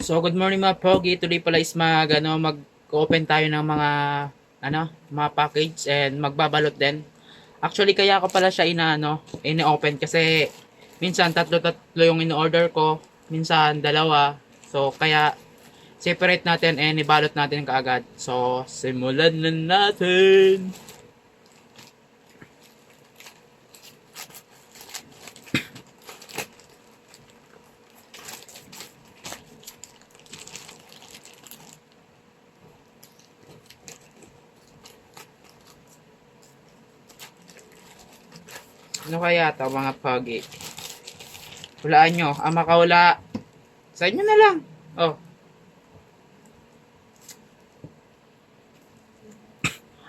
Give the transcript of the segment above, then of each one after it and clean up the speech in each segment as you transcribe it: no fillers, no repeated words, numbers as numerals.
So, good morning mga Pogi. Today pala is mag-open tayo ng mga package and magbabalot din. Actually, kaya ako pala siya ini-open kasi minsan tatlo yung in-order ko, minsan dalawa. So, kaya separate natin and ibalot natin kaagad. So, simulan na natin! Ano kaya to mga Pogi? Hulaan nyo. Ang makahula, sa inyo na lang. Oh,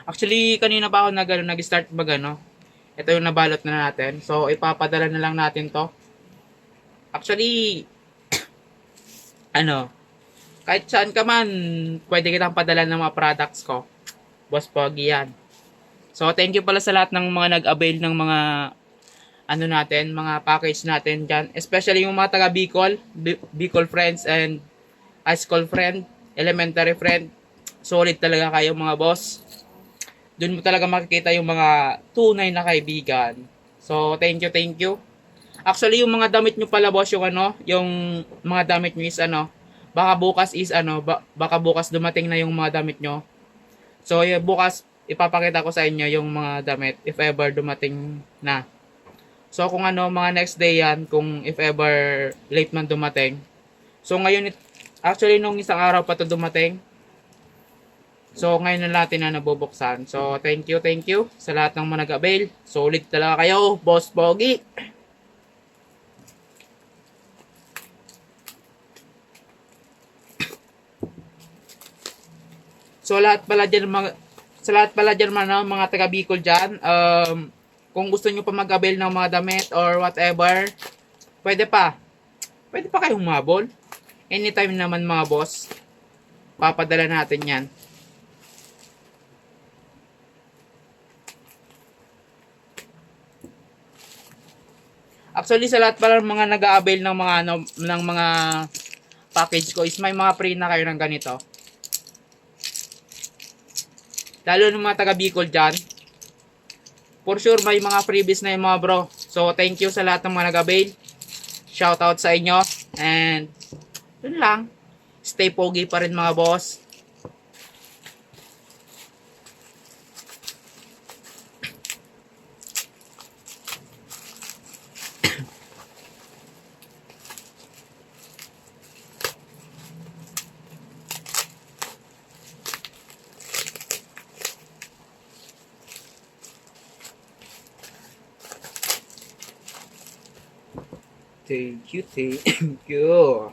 actually, kanina pa ako nag-start ito yung nabalot na natin. So, ipapadala na lang natin to. Actually, ano, kahit saan ka man, pwede kitang padala ng mga products ko. Boss Pogi yan. So, thank you pala sa lahat ng mga nag-avail ng mga mga package natin dyan. Especially yung mga taga Bicol, Bicol friends and high school friend, elementary friend. Solid talaga kayo mga boss. Doon mo talaga makikita yung mga tunay na kaibigan. So, thank you, thank you. Actually, yung mga damit nyo pala, boss, yung mga damit nyo is baka bukas dumating na yung mga damit nyo. So, bukas, ipapakita ko sa inyo yung mga damit if ever dumating na. So, kung mga next day yan, kung if ever late man dumating. So, ngayon, actually, nung isang araw pa to dumating. So, ngayon na natin na nabubuksan. So, thank you sa lahat ng mga nag-avail. Solid talaga kayo, Boss Pogi. So, sa lahat pala dyan mga taga Bicol dyan, kung gusto nyo pa mag-avail ng mga damit or whatever, pwede pa. Pwede pa kayong humabol. Anytime naman mga boss, papadala natin yan. Actually, sa lahat pala ng mga nag-avail ng mga package ko is may mga free na kayo ng ganito. Lalo ng mga taga Bicol dyan. For sure, may mga freebies na yung mga bro. So, thank you sa lahat ng mga nag-avail. Shoutout sa inyo. And, yun lang. Stay pogi pa rin mga boss. Thank you, thank you.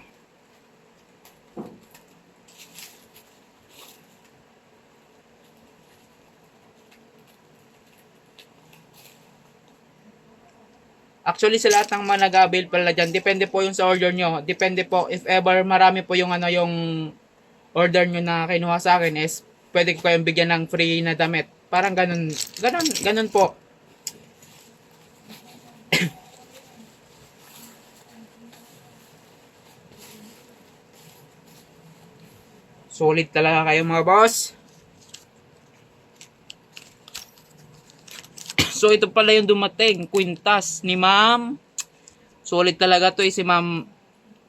Actually, sa lahat ng mga nag-avail pala dyan, depende po yung sa order nyo. Depende po, if ever marami po yung order nyo na kinuha sa akin is, pwede ko kayong bigyan ng free na damit. Parang ganun po. Solid talaga kayo mga boss. So, ito pala yung dumating. Quintas ni ma'am. Solid talaga to si ma'am.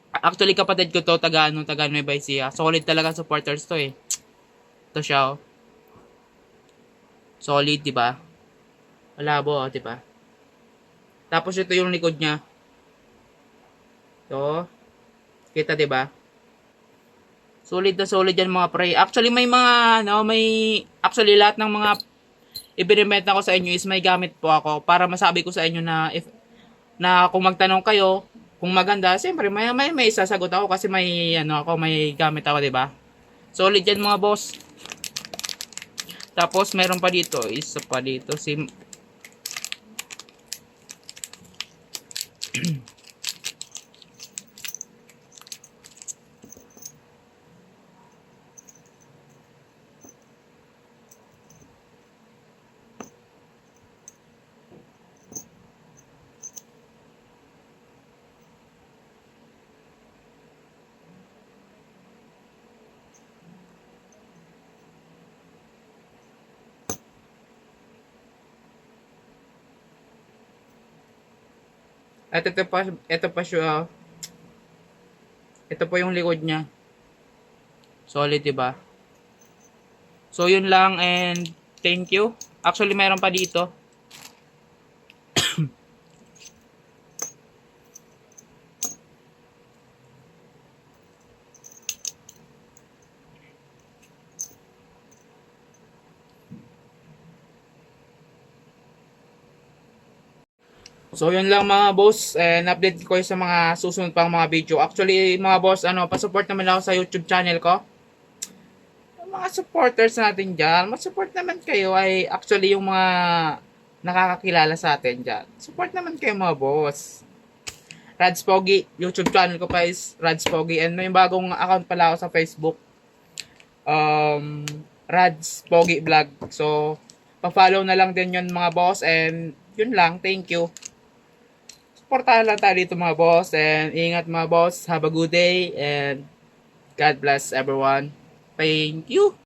Actually, kapatid ko to, taga Nueva Ecija. Solid talaga supporters to eh. Ito siya oh. Solid, di ba? Malabo, oh, di ba? Tapos ito yung likod niya. Ito. Kita, di ba? Solid na solid yan mga pre. Actually, actually lahat ng mga ibinibenta ko sa inyo is may gamit po ako para masabi ko sa inyo na kung magtanong kayo kung maganda, siyempre may sasagot ako kasi may gamit ako, 'di ba? Solid yan mga boss. Tapos meron pa dito, isa pa dito si At ito pa siya. Ito po yung likod niya. Solid, diba? So, yun lang and thank you. Actually, mayroon pa dito. So, yun lang mga boss. And update ko sa mga susunod pang mga video. Actually, mga boss, pa-support naman ako sa YouTube channel ko. Yung mga supporters natin dyan, mag-support naman kayo ay actually yung mga nakakakilala sa atin dyan. Support naman kayo mga boss. Rads Pogi, YouTube channel ko pa is Rads Pogi. And may bagong account pala ako sa Facebook. Rads Pogi Vlog. So, pa-follow na lang din yun mga boss. And yun lang, thank you. Supportahan lang tayo dito mga boss. And ingat mga boss. Have a good day. And God bless everyone. Thank you.